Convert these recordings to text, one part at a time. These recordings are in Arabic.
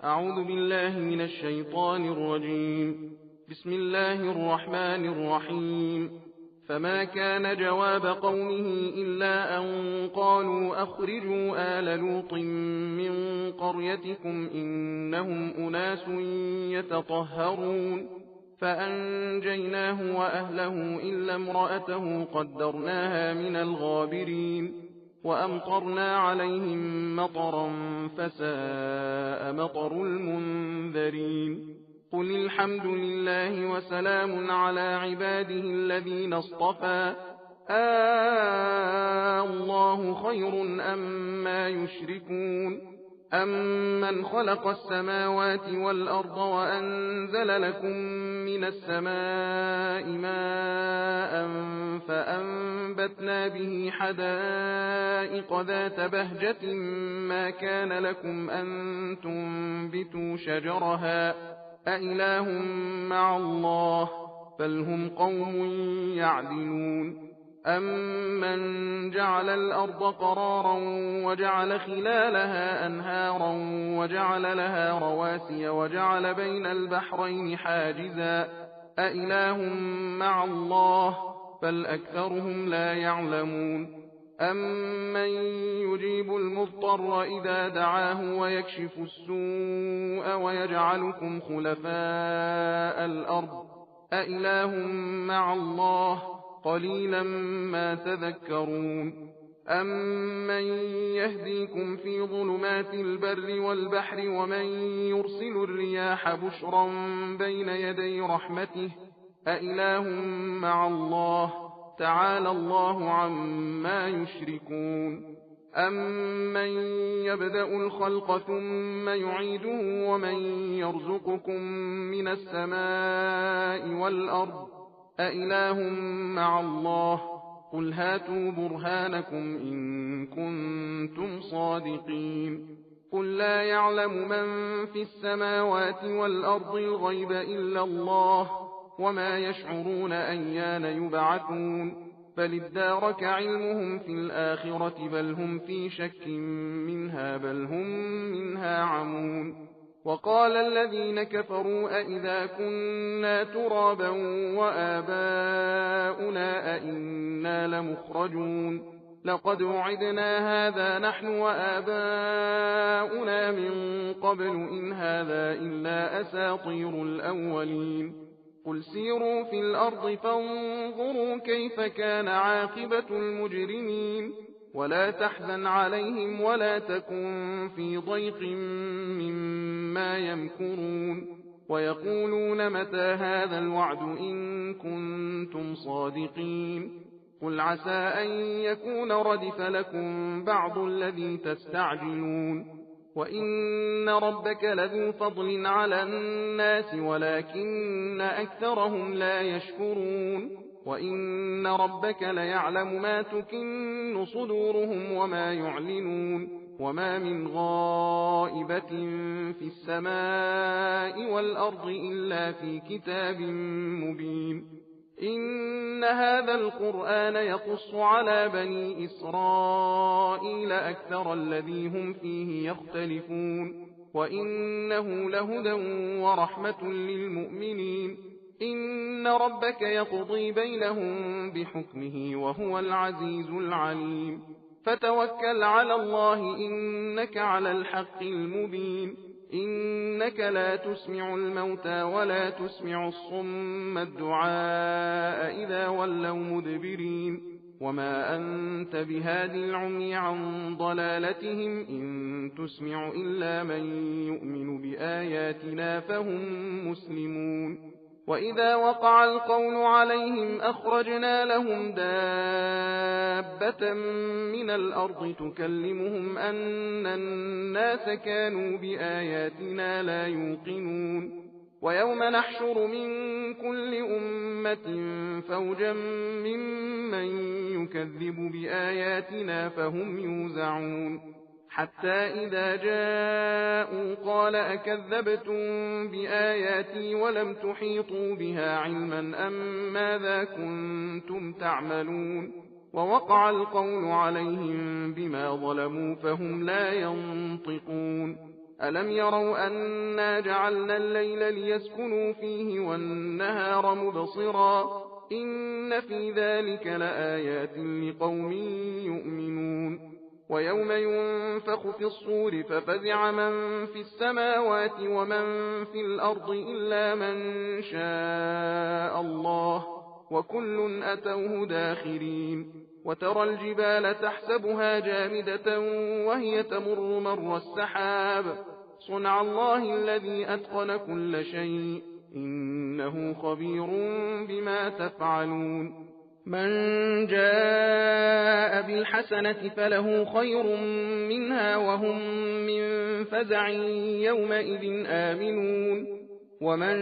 أعوذ بالله من الشيطان الرجيم. بسم الله الرحمن الرحيم. فما كان جواب قومه إلا أن قالوا أخرجوا آل لوط من قريتكم إنهم أناس يتطهرون فأنجيناه وأهله إلا امرأته قدرناها من الغابرين وأمطرنا عليهم مطرا فساء مطر المنذرين قل الحمد لله وسلام على عباده الذين اصطفى الله خير أما يشركون أمن خلق السماوات والأرض وأنزل لكم من السماء ماء فأنبتنا به حدائق ذات بهجة ما كان لكم أن تنبتوا شجرها أإله مع الله بل هم قوم يعدلون أمن جعل الأرض قرارا وجعل خلالها أنهارا وجعل لها رواسي وجعل بين البحرين حاجزا أإله مع الله بل أكثرهم لا يعلمون أمن يجيب المضطر إذا دعاه ويكشف السوء ويجعلكم خلفاء الأرض أإله مع الله قليلا ما تذكرون أمن يهديكم في ظلمات البر والبحر ومن يرسل الرياح بشرا بين يدي رحمته أإله مع الله تعالى الله عما يشركون أمن يبدأ الخلق ثم يعيده ومن يرزقكم من السماء والأرض أإله مع الله قل هاتوا برهانكم إن كنتم صادقين قل لا يعلم من في السماوات والأرض الغيب إلا الله وما يشعرون أيان يبعثون بل ادارك علمهم في الآخرة بل هم في شك منها بل هم منها عمون وقال الذين كفروا أئذا كنا ترابا وآباؤنا أئنا لمخرجون لقد وعدنا هذا نحن وآباؤنا من قبل إن هذا إلا أساطير الأولين قل سيروا في الأرض فانظروا كيف كان عاقبة المجرمين ولا تحزن عليهم ولا تكن في ضيق مما يمكرون ويقولون متى هذا الوعد إن كنتم صادقين قل عسى أن يكون ردف لكم بعض الذي تستعجلون وإن ربك لذو فضل على الناس ولكن أكثرهم لا يشكرون وإن ربك ليعلم ما تكن صدورهم وما يعلنون وما من غائبة في السماء والأرض إلا في كتاب مبين إن هذا القرآن يقص على بني إسرائيل أكثر الذي هم فيه يختلفون وإنه لهدى ورحمة للمؤمنين إن ربك يقضي بينهم بحكمه وهو العزيز العليم فتوكل على الله إنك على الحق المبين إنك لا تسمع الموتى ولا تسمع الصم الدعاء إذا ولوا مدبرين وما أنت بهاد العمي عن ضلالتهم إن تسمع إلا من يؤمن بآياتنا فهم مسلمون وإذا وقع القول عليهم أخرجنا لهم دابة من الأرض تكلمهم أن الناس كانوا بآياتنا لا يوقنون ويوم نحشر من كل أمة فوجا ممن يكذب بآياتنا فهم يوزعون حتى إذا جاءوا قال أكذبتم بآياتي ولم تحيطوا بها علما أم ماذا كنتم تعملون ووقع القول عليهم بما ظلموا فهم لا ينطقون ألم يروا أنا جعلنا الليل ليسكنوا فيه والنهار مبصرا إن في ذلك لآيات لقوم يؤمنون ويوم ينفخ في الصور ففزع من في السماوات ومن في الأرض إلا من شاء الله وكل أتوه داخرين وترى الجبال تحسبها جامدة وهي تمر مر السحاب صنع الله الذي أتقن كل شيء إنه خبير بما تفعلون من جاء بالحسنة فله خير منها وهم من فزع يومئذ آمنون ومن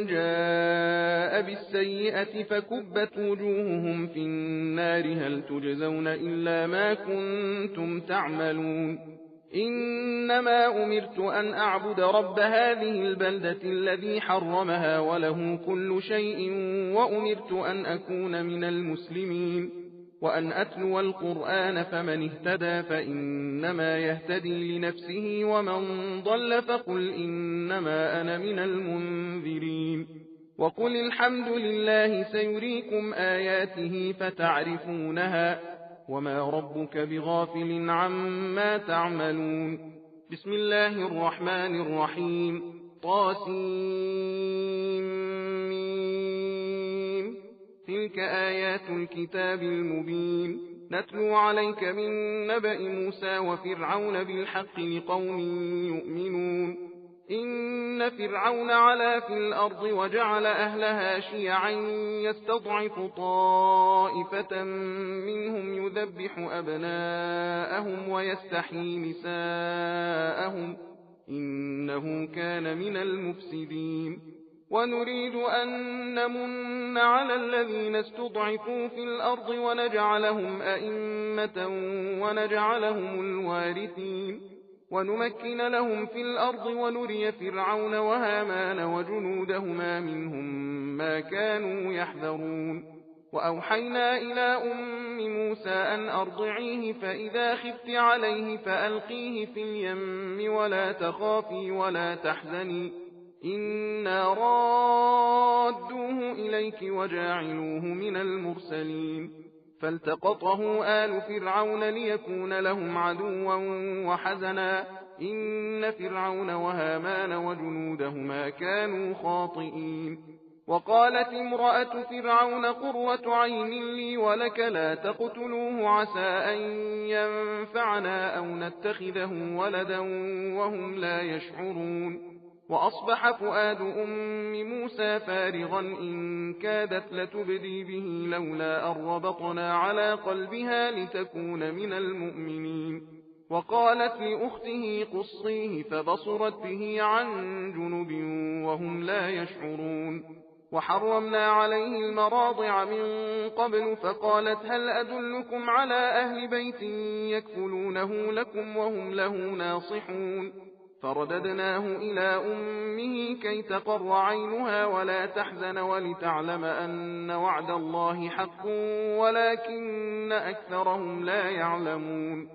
جاء بالسيئة فكبت وجوههم في النار هل تجزون إلا ما كنتم تعملون إنما أمرت أن أعبد رب هذه البلدة الذي حرمها وله كل شيء وأمرت أن أكون من المسلمين وأن أتلو القرآن فمن اهتدى فإنما يهتدي لنفسه ومن ضل فقل إنما أنا من المنذرين وقل الحمد لله سيريكم آياته فتعرفونها وما ربك بغافل عما تعملون بسم الله الرحمن الرحيم طاسيم تلك آيات الكتاب المبين نتلو عليك من نبأ موسى وفرعون بالحق لقوم يؤمنون إن فرعون علا في الأرض وجعل أهلها شيعا يستضعف طائفة منهم يذبح أبناءهم ويستحيي نساءهم إنه كان من المفسدين ونريد أن نمن على الذين استضعفوا في الأرض ونجعلهم أئمة ونجعلهم الوارثين ونمكن لهم في الأرض ونري فرعون وهامان وجنودهما منهم ما كانوا يحذرون وأوحينا إلى أم موسى أن أرضعيه فإذا خفت عليه فألقيه في اليم ولا تخافي ولا تحزني إنا رادوه إليك وجاعلوه من المرسلين فالتقطه آل فرعون ليكون لهم عدوا وحزنا إن فرعون وهامان وجنودهما كانوا خاطئين وقالت امرأة فرعون قرة عين لي ولك لا تقتلوه عسى أن ينفعنا أو نتخذه ولدا وهم لا يشعرون وأصبح فؤاد أم موسى فارغا إن كادت لتبدي به لولا أن ربطنا على قلبها لتكون من المؤمنين وقالت لأخته قصيه فبصرت به عن جنب وهم لا يشعرون وحرمنا عليه المراضع من قبل فقالت هل أدلكم على أهل بيت يكفلونه لكم وهم له ناصحون فرددناه إلى أمه كي تقر عينها ولا تحزن ولتعلم أن وعد الله حق ولكن أكثرهم لا يعلمون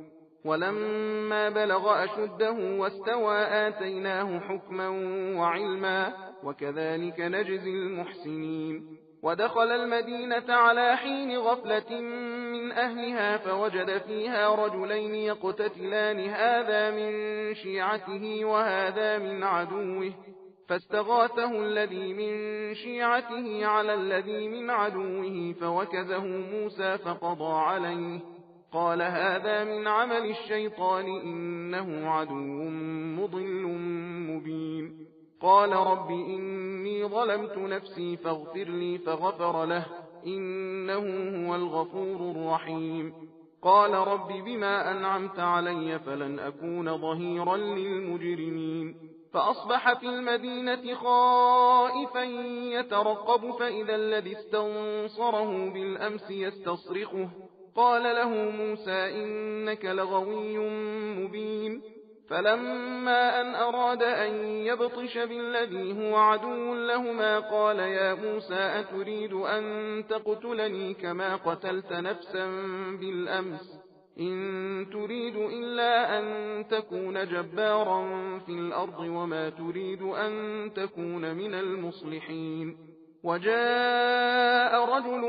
ولما بلغ أشده واستوى آتيناه حكما وعلما وكذلك نجزي المحسنين ودخل المدينة على حين غفلة من أهلها فوجد فيها رجلين يقتتلان هذا من شيعته وهذا من عدوه فاستغاثه الذي من شيعته على الذي من عدوه فوكزه موسى فقضى عليه قال هذا من عمل الشيطان إنه عدو مضل مبين قال رب إني ظلمت نفسي فاغفر لي فغفر له إنه هو الغفور الرحيم قال رب بما أنعمت علي فلن أكون ظهيرا للمجرمين فأصبح في المدينة خائفا يترقب فإذا الذي استنصره بالأمس يستصرخه قال له موسى إنك لغوي مبين فلما أن أراد أن يبطش بالذي هو عدو لهما قال يا موسى أتريد أن تقتلني كما قتلت نفسا بالأمس إن تريد إلا أن تكون جبارا في الأرض وما تريد أن تكون من المصلحين. وجاء رجل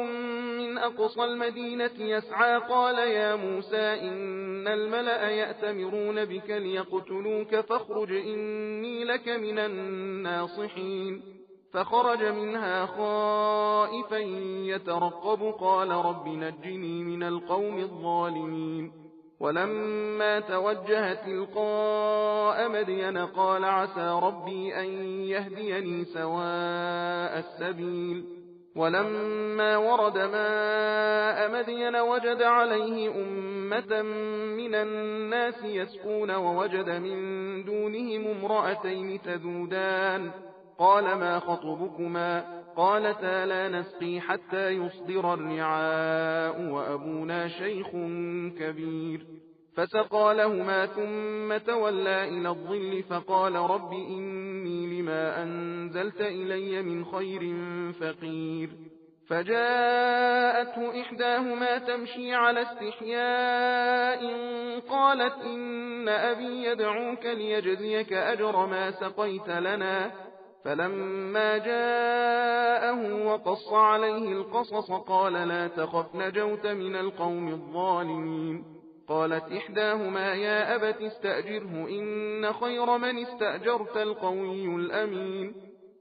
من أقصى المدينة يسعى قال يا موسى إن الملأ يأتمرون بك ليقتلوك فاخرج إني لك من الناصحين. فخرج منها خائفا يترقب قال رب نجني من القوم الظالمين. ولما توجه تلقاء مدين قال عسى ربي أن يهديني سواء السبيل. ولما ورد ماء مدين وجد عليه أمة من الناس يسقون ووجد من دونهم امرأتين تذودان قال ما خطبكما قالتا لا نسقي حتى يصدر الرعاء وأبونا شيخ كبير. فسقى لهما ثم تولى إلى الظل فقال رب إني لما أنزلت إلي من خير فقير. فجاءته إحداهما تمشي على استحياء قالت إن أبي يدعوك ليجزيك أجر ما سقيت لنا. فلما جاءه وقص عليه القصص قال لا تخف نجوت من القوم الظالمين. قالت إحداهما يا أبت استأجره إن خير من استأجرت القوي الأمين.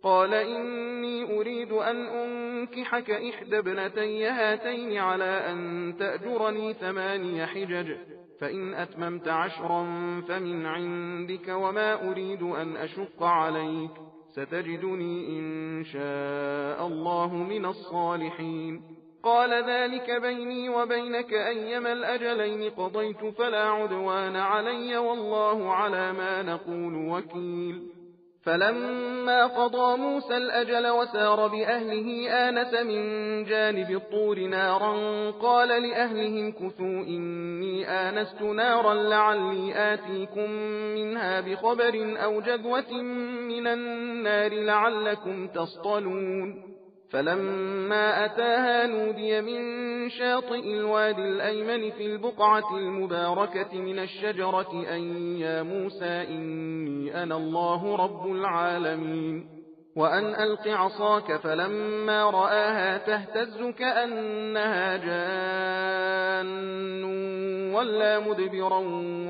قال إني أريد أن أنكحك إحدى ابنتي هاتين على أن تأجرني 8 حجج فإن أتممت 10 فمن عندك وما أريد أن أشق عليك ستجدني إن شاء الله من الصالحين. قال ذلك بيني وبينك أيما الأجلين قضيت فلا عدوان علي والله على ما نقول وكيل. فلما قضى موسى الأجل وسار بأهله آنس من جانب الطور نارا قال لأهلهم كثوا إني آنست نارا لعلي آتيكم منها بخبر أو جذوة من النار لعلكم تصطلون. فلما أتاها نودي من شاطئ الوادي الأيمن في البقعة المباركة من الشجرة أن يا موسى إني أنا الله رب العالمين وأن ألق عصاك. فلما رآها تهتز كأنها جان ولا مدبرا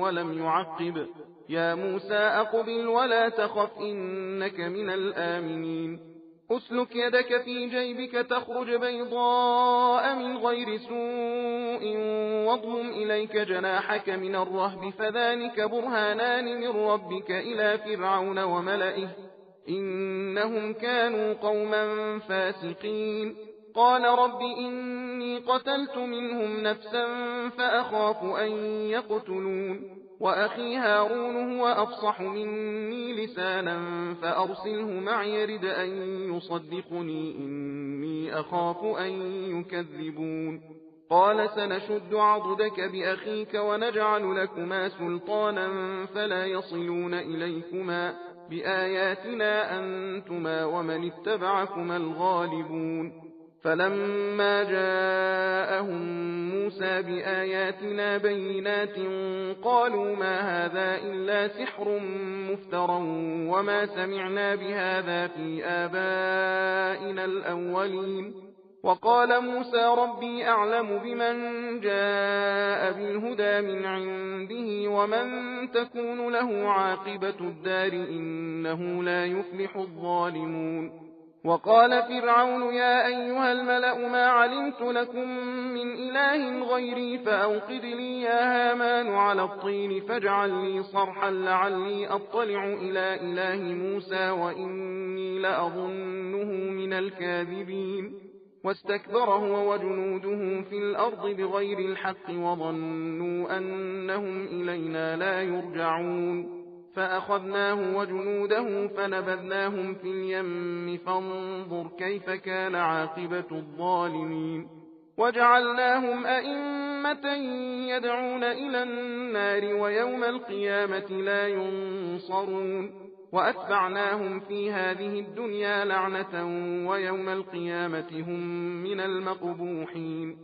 ولم يعقب يا موسى أقبل ولا تخف إنك من الآمنين. أسلك يدك في جيبك تخرج بيضاء من غير سوء واضمم إليك جناحك من الرهب فذلك برهانان من ربك إلى فرعون وملئه إنهم كانوا قوما فاسقين. قال رب إني قتلت منهم نفسا فأخاف أن يقتلون وأخي هارون هو أفصح مني لسانا فأرسله معي يرد أن يصدقني إني أخاف أن يكذبون. قال سنشد عضدك بأخيك ونجعل لكما سلطانا فلا يصلون إليكما بآياتنا أنتما ومن اتبعكما الغالبون. فلما جاءهم موسى بآياتنا بينات قالوا ما هذا إلا سحر مفترى وما سمعنا بهذا في آبائنا الأولين. وقال موسى ربي أعلم بمن جاء بالهدى من عنده ومن تكون له عاقبة الدار إنه لا يفلح الظالمون. وقال فرعون يا أيها الملأ ما علمت لكم من إله غيري فأوقد لي يا هامان على الطين فاجعل لي صرحا لعلي أطلع إلى إله موسى وإني لأظنه من الكاذبين. واستكبر هو وجنوده في الأرض بغير الحق وظنوا أنهم إلينا لا يرجعون. فأخذناه وجنوده فنبذناهم في اليم فانظر كيف كان عاقبة الظالمين. وجعلناهم أئمة يدعون إلى النار ويوم القيامة لا ينصرون. وأتبعناهم في هذه الدنيا لعنة ويوم القيامة هم من المقبوحين.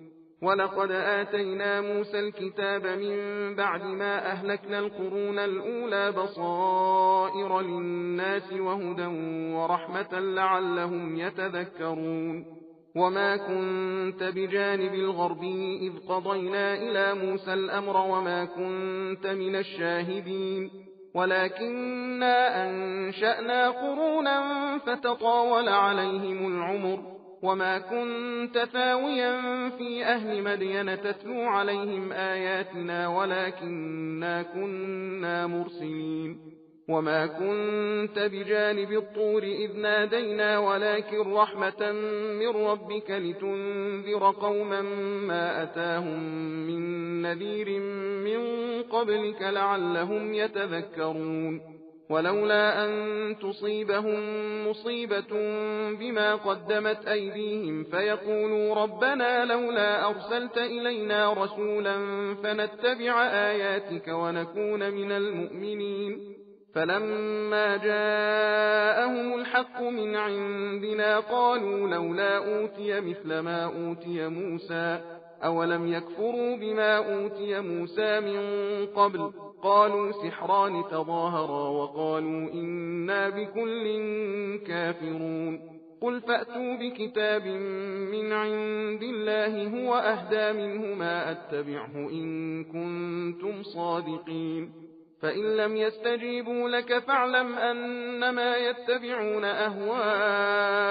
ولقد آتينا موسى الكتاب من بعد ما أهلكنا القرون الأولى بصائر للناس وهدى ورحمة لعلهم يتذكرون وما كنت بجانب الغربي إذ قضينا إلى موسى الأمر وما كنت من الشاهدين ولكننا أنشأنا قرونا فتطاول عليهم العمر وما كنت ثاويا في أهل مدين تتلو عليهم آياتنا ولكننا كنا مرسلين وما كنت بجانب الطور إذ نادينا ولكن رحمة من ربك لتنذر قوما ما أتاهم من نذير من قبلك لعلهم يتذكرون ولولا أن تصيبهم مصيبة بما قدمت أيديهم فيقولوا ربنا لولا أرسلت إلينا رسولا فنتبع آياتك ونكون من المؤمنين فلما جاءهم الحق من عندنا قالوا لولا أوتي مثل ما أوتي موسى أولم يكفروا بما أوتي موسى من قبل قالوا سحران تظاهرا وقالوا إنا بكل كافرون قل فأتوا بكتاب من عند الله هو أهدى منه ما أتبعه إن كنتم صادقين فإن لم يستجيبوا لك فاعلم أنما يتبعون أهواءهم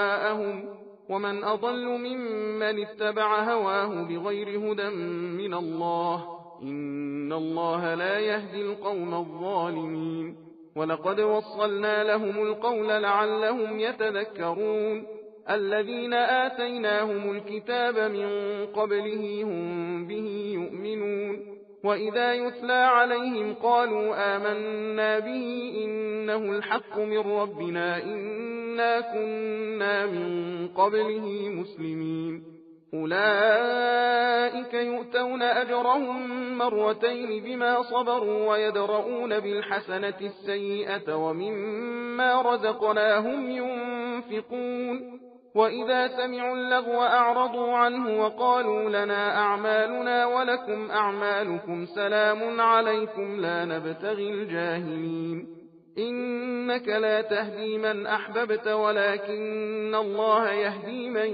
ومن أضل ممن اتبع هواه بغير هدى من الله إن الله لا يهدي القوم الظالمين ولقد وصلنا لهم القول لعلهم يتذكرون الذين آتيناهم الكتاب من قبله هم به يؤمنون وإذا يتلى عليهم قالوا آمنا به إنه الحق من ربنا إنا كنا من قبله مسلمين أولئك يؤتون أجرهم مرتين بما صبروا ويدرؤون بالحسنة السيئة ومما رزقناهم ينفقون وإذا سمعوا اللغو أعرضوا عنه وقالوا لنا أعمالنا ولكم أعمالكم سلام عليكم لا نبتغي الجاهلين إنك لا تهدي من أحببت ولكن الله يهدي من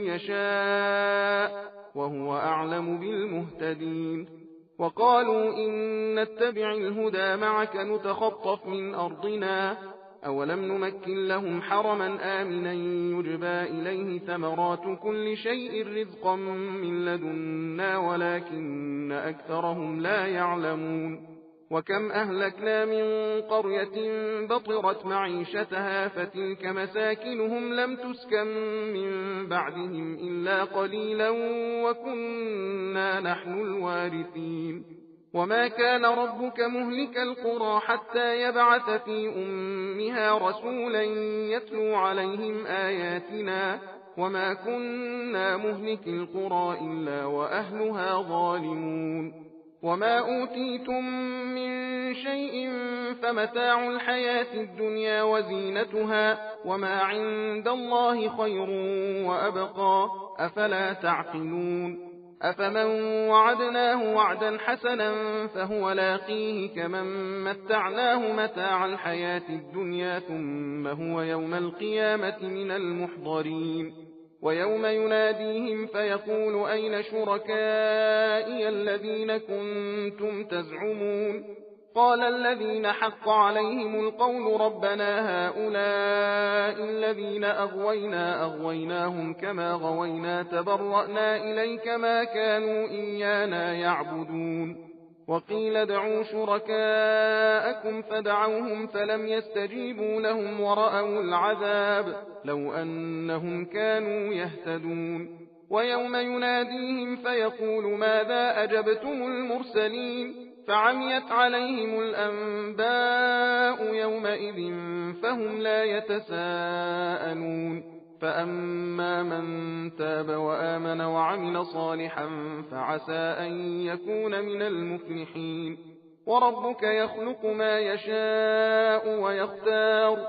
يشاء وهو أعلم بالمهتدين وقالوا إن نتبع الهدى معك نتخطف من أرضنا أولم نمكن لهم حرما آمنا يجبى إليه ثمرات كل شيء رزقا من لدنا ولكن أكثرهم لا يعلمون وكم أهلكنا من قرية بطرت معيشتها فتلك مساكنهم لم تسكن من بعدهم إلا قليلا وكنا نحن الوارثين وما كان ربك مهلك القرى حتى يبعث في أمها رسولا يتلو عليهم آياتنا وما كنا مهلك القرى إلا وأهلها ظالمون وما أوتيتم من شيء فمتاع الحياة الدنيا وزينتها وما عند الله خير وأبقى أفلا تعقلون أفمن وعدناه وعدا حسنا فهو لاقيه كمن متعناه متاع الحياة الدنيا ثم هو يوم القيامة من المحضرين ويوم يناديهم فيقول أين شركائي الذين كنتم تزعمون قال الذين حق عليهم القول ربنا هؤلاء الذين أغويناهم كما غوينا تبرأنا إليك ما كانوا إيانا يعبدون وقيل ادعوا شركاءكم فدعوهم فلم يستجيبوا لهم ورأوا العذاب لو أنهم كانوا يهتدون ويوم يناديهم فيقول ماذا أجبتم المرسلين فعميت عليهم الأنباء يومئذ فهم لا يتساءلون فأما من تاب وآمن وعمل صالحا فعسى أن يكون من المفلحين وربك يخلق ما يشاء ويختار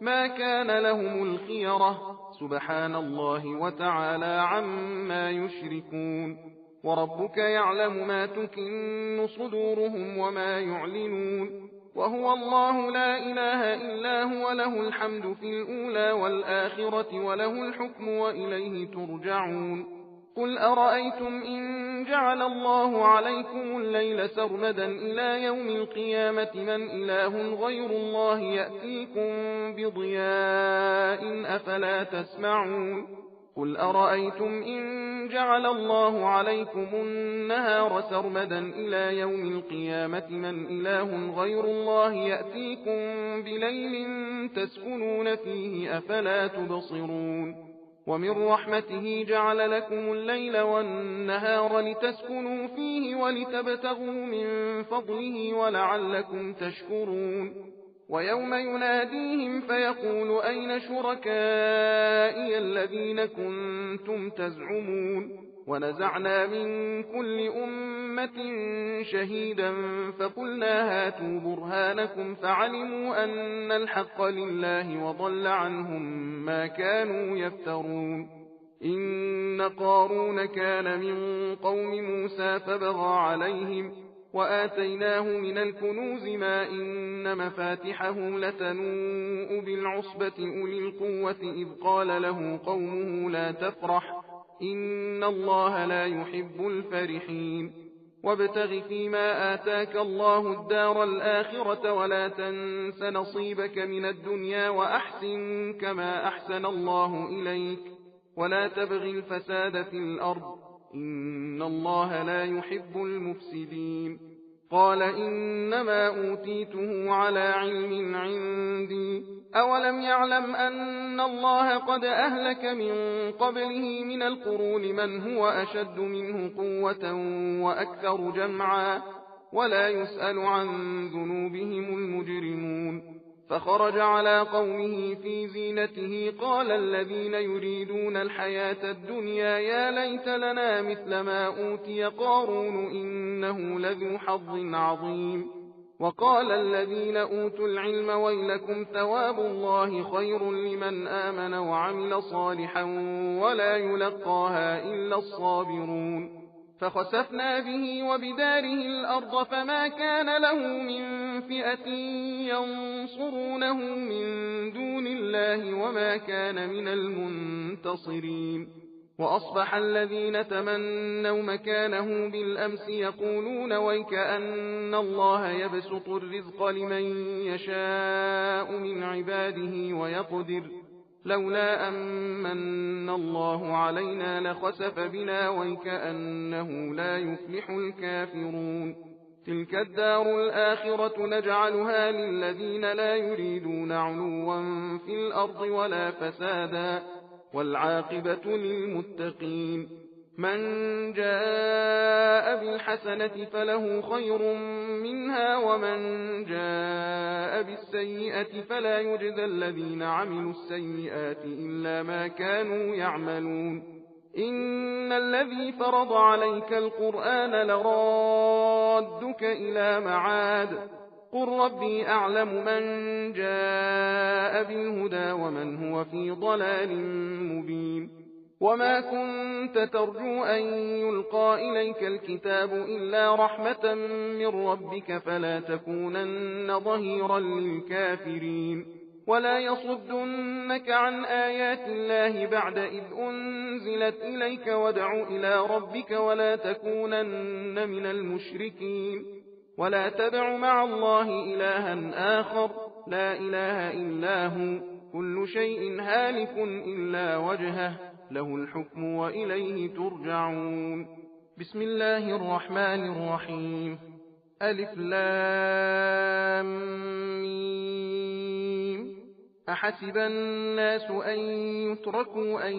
ما كان لهم الخيرة سبحان الله وتعالى عما يشركون وربك يعلم ما تكن صدورهم وما يعلنون وهو الله لا إله إلا هو له الحمد في الأولى والآخرة وله الحكم وإليه ترجعون قل أرأيتم إن جعل الله عليكم الليل سرمدا إلى يوم القيامة من إله غير الله يأتيكم بضياء أفلا تسمعون قل أرأيتم إن جعل الله عليكم النهار سرمدا إلى يوم القيامة من إله غير الله يأتيكم بليل تسكنون فيه أفلا تبصرون ومن رحمته جعل لكم الليل والنهار لتسكنوا فيه ولتبتغوا من فضله ولعلكم تشكرون ويوم يناديهم فيقول أين شركائي الذين كنتم تزعمون ونزعنا من كل أمة شهيدا فقلنا هاتوا برهانكم فعلموا أن الحق لله وضل عنهم ما كانوا يفترون إن قارون كان من قوم موسى فبغى عليهم وآتيناه من الكنوز ما إن مفاتحه لتنوء بالعصبة أولي القوة إذ قال له قومه لا تفرح إن الله لا يحب الفرحين وابتغ فيما آتاك الله الدار الآخرة ولا تنس نصيبك من الدنيا وأحسن كما أحسن الله إليك ولا تبغ الفساد في الأرض إن الله لا يحب المفسدين قال إنما أوتيته على علم عندي أولم يعلم أن الله قد أهلك من قبله من القرون من هو أشد منه قوة وأكثر جمعا ولا يسأل عن ذنوبهم المجرمون فخرج على قومه في زينته قال الذين يريدون الحياة الدنيا يا ليت لنا مثل ما أوتي قارون إنه لذو حظ عظيم وقال الذين أوتوا العلم ويلكم ثواب الله خير لمن آمن وعمل صالحا ولا يلقاها إلا الصابرون فخسفنا به وبداره الأرض فما كان له من فئة ينصرونه من دون الله وما كان من المنتصرين وأصبح الذين تمنوا مكانه بالأمس يقولون ويكأن الله يبسط الرزق لمن يشاء من عباده ويقدر لولا أمن الله علينا لخسف بنا ويكأنه لا يفلح الكافرون تلك الدار الآخرة نجعلها للذين لا يريدون علوا في الأرض ولا فسادا والعاقبة للمتقين من جاء بالحسنة فله خير منها ومن جاء بالسيئة فلا يجزى الذين عملوا السيئات إلا ما كانوا يعملون إن الذي فرض عليك القرآن لرادك إلى معاد قل ربي أعلم من جاء بالهدى ومن هو في ضلال مبين وما كنت ترجو أن يلقى إليك الكتاب إلا رحمة من ربك فلا تكونن ظهيرا للكافرين ولا يصدنك عن آيات الله بعد إذ أنزلت إليك وادع إلى ربك ولا تكونن من المشركين ولا تدع مع الله إلها آخر لا إله إلا هو كل شيء هالك إلا وجهه له الحكم وإليه ترجعون بسم الله الرحمن الرحيم ألف لام ميم أحسب الناس أن يتركوا أن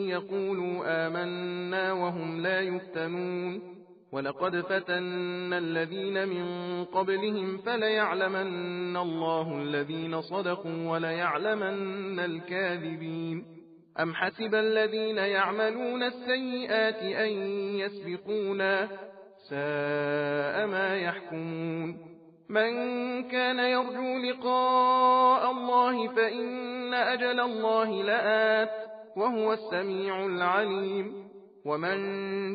يقولوا آمنا وهم لا يفتنون ولقد فتنا الذين من قبلهم فليعلمن الله الذين صدقوا وليعلمن الكاذبين أم حسب الذين يعملون السيئات أن يسبقونا ساء ما يحكمون من كان يرجو لقاء الله فإن أجل الله لآت وهو السميع العليم ومن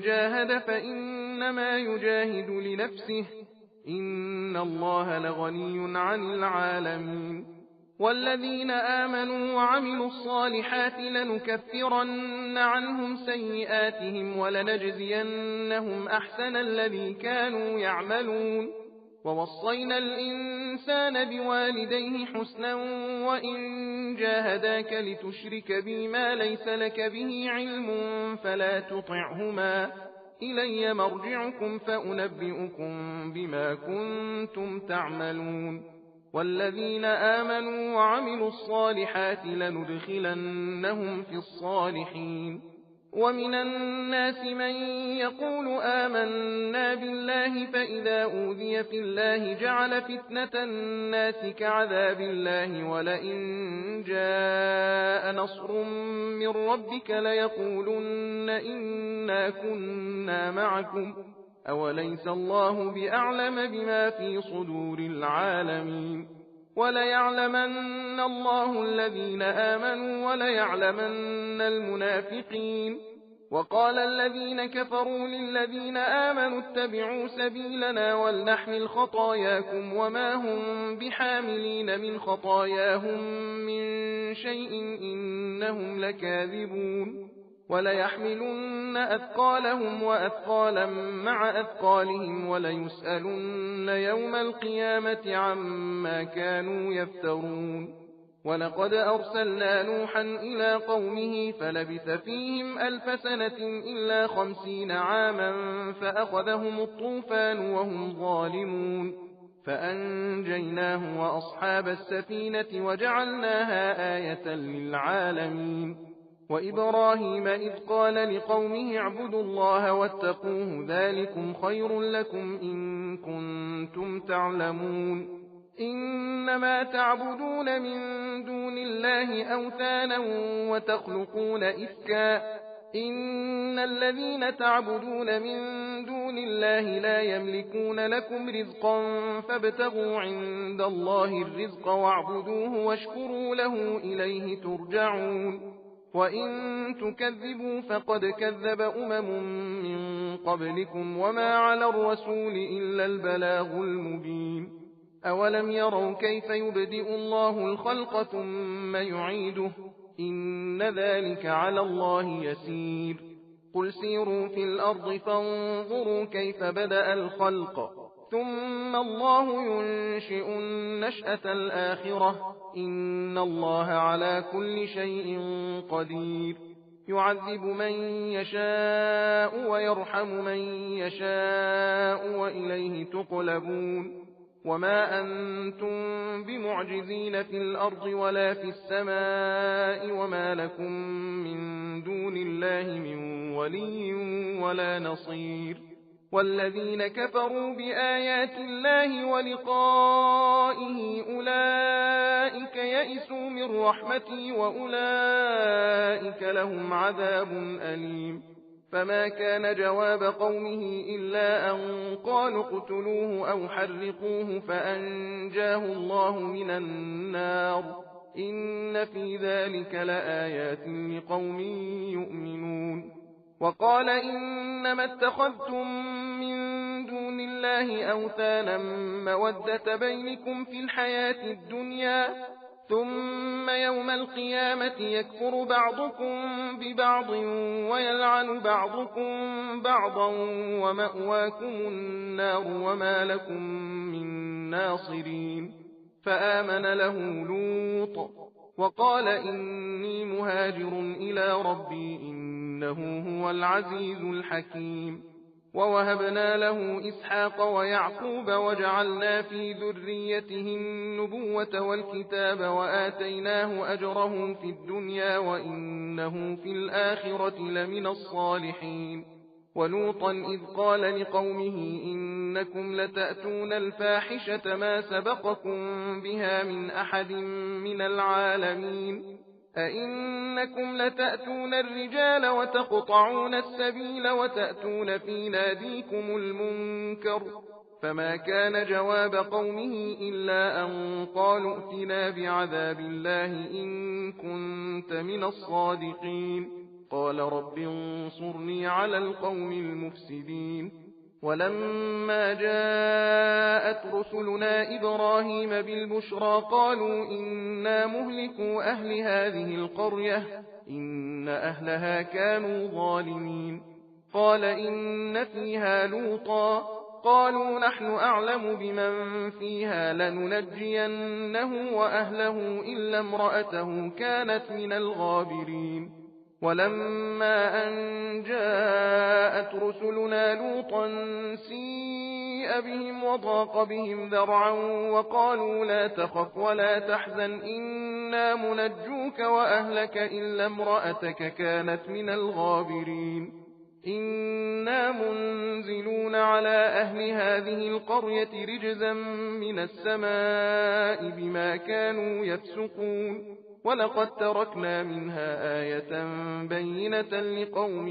جاهد فإنما يجاهد لنفسه إن الله لغني عن العالمين. والذين آمنوا وعملوا الصالحات لنكفرن عنهم سيئاتهم ولنجزينهم أحسن الذي كانوا يعملون. ووصينا الإنسان بوالديه حسنا وإن جاهداك لتشرك بي ما ليس لك به علم فلا تطعهما إلي مرجعكم فأنبئكم بما كنتم تعملون. والذين آمنوا وعملوا الصالحات لندخلنهم في الصالحين. ومن الناس من يقول آمنا بالله فإذا أوذي في الله جعل فتنة الناس كعذاب الله ولئن جاء نصر من ربك ليقولن إنا كنا معكم أوليس الله بأعلم بما في صدور العالمين. وليعلمن الله الذين آمنوا وليعلمن المنافقين. وقال الذين كفروا للذين آمنوا اتبعوا سبيلنا ولنحمل خطاياكم وما هم بحاملين من خطاياهم من شيء إنهم لكاذبون. وليحملن أثقالهم وأثقالا مع أثقالهم وليسألن يوم القيامة عما كانوا يفترون. ولقد أرسلنا نوحا إلى قومه فلبث فيهم 1000 سنة إلا 50 عاما فأخذهم الطوفان وهم ظالمون فأنجيناه وأصحاب السفينة وجعلناها آية للعالمين. وإبراهيم إذ قال لقومه اعبدوا الله واتقوه ذلكم خير لكم إن كنتم تعلمون. إنما تعبدون من دون الله أوثانا وتخلقون إفكا إن الذين تعبدون من دون الله لا يملكون لكم رزقا فابتغوا عند الله الرزق واعبدوه واشكروا له إليه ترجعون. وإن تكذبوا فقد كذب من قبلكم وما على الرسول إلا البلاغ المبين. أولم يروا كيف يبدئ الله الخلق ثم يعيده إن ذلك على الله يسير. قل سيروا في الأرض فانظروا كيف بدأ الخلق ثم الله ينشئ النشأة الآخرة إن الله على كل شيء قدير. يعذب من يشاء ويرحم من يشاء وإليه تقلبون. وما أنتم بمعجزين في الأرض ولا في السماء وما لكم من دون الله من ولي ولا نصير. والذين كفروا بآيات الله ولقائه أولئك يئسوا من رحمتي وأولئك لهم عذاب أليم. فما كان جواب قومه إلا أن قالوا اقتلوه أو حرقوه فأنجاه الله من النار إن في ذلك لآيات لقوم يؤمنون. وقال إنما اتخذتم من دون الله أوثانا مودة بينكم في الحياة الدنيا ثم يوم القيامة يكفر بعضكم ببعض ويلعن بعضكم بعضا ومأواكم النار وما لكم من ناصرين. فآمن له لوط وقال إني مهاجر إلى ربي إنه هو العزيز الحكيم. ووهبنا له إسحاق ويعقوب وجعلنا في ذريته النبوة والكتاب وآتيناه أجره في الدنيا وإنه في الآخرة لمن الصالحين. ولوطا إذ قال لقومه إنكم لتأتون الفاحشة ما سبقكم بها من أحد من العالمين أئنكم لتأتون الرجال وتقطعون السبيل وتأتون في ناديكم المنكر. فما كان جواب قومه إلا أن قالوا ائتنا بعذاب الله إن كنت من الصادقين. قال رب انصرني على القوم المفسدين ولما جاءت رسلنا إبراهيم بالبشرى قالوا إنا مهلكو أهل هذه القرية إن أهلها كانوا ظالمين قال إن فيها لوطا قالوا نحن أعلم بمن فيها لننجينه وأهله إلا امرأته كانت من الغابرين ولما أن جاءت رسلنا لوطا سيء بهم وضاق بهم ذرعا وقالوا لا تخف ولا تحزن إنا منجوك وأهلك إلا امرأتك كانت من الغابرين إنا منزلون على أهل هذه القرية رجزا من السماء بما كانوا يفسقون ولقد تركنا منها آية بينة لقوم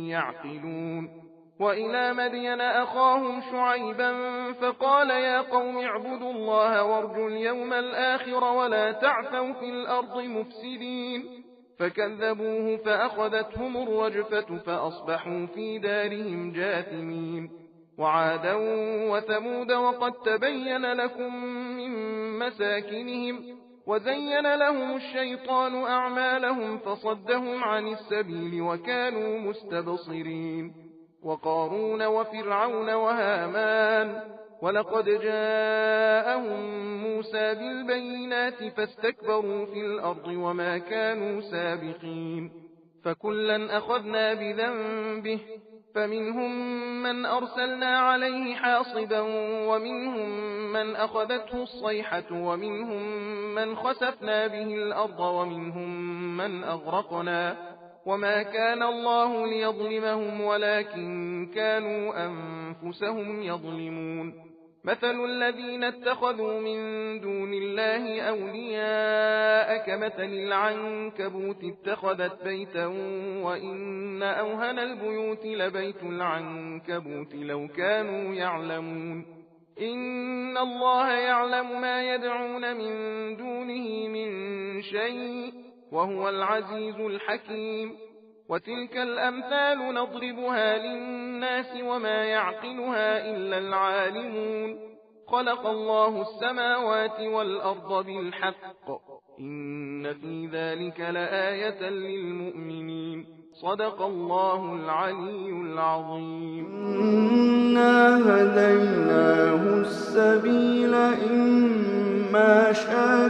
يعقلون وإلى مدين أخاهم شعيبا فقال يا قوم اعبدوا الله وارجوا اليوم الآخر ولا تعثوا في الأرض مفسدين فكذبوه فأخذتهم الرجفة فأصبحوا في دارهم جاثمين وعادا وثمود وقد تبين لكم من مساكنهم وزين لهم الشيطان أعمالهم فصدهم عن السبيل وكانوا مستبصرين وقارون وفرعون وهامان ولقد جاءهم موسى بالبينات فاستكبروا في الأرض وما كانوا سابقين فكلا أخذنا بذنبه فمنهم من أرسلنا عليه حاصبا ومنهم من أخذته الصيحة ومنهم من خسفنا به الأرض ومنهم من أغرقنا وما كان الله ليظلمهم ولكن كانوا أنفسهم يظلمون مثل الذين اتخذوا من دون الله أولياء كمثل العنكبوت اتخذت بيتا وإن أوهن البيوت لبيت العنكبوت لو كانوا يعلمون إن الله يعلم ما يدعون من دونه من شيء وهو العزيز الحكيم وتلك الأمثال نضربها للناس وما يعقلها إلا العالمون خلق الله السماوات والأرض بالحق إن في ذلك لآية للمؤمنين صدق الله العلي العظيم إنا هديناه السبيل إما شاكرا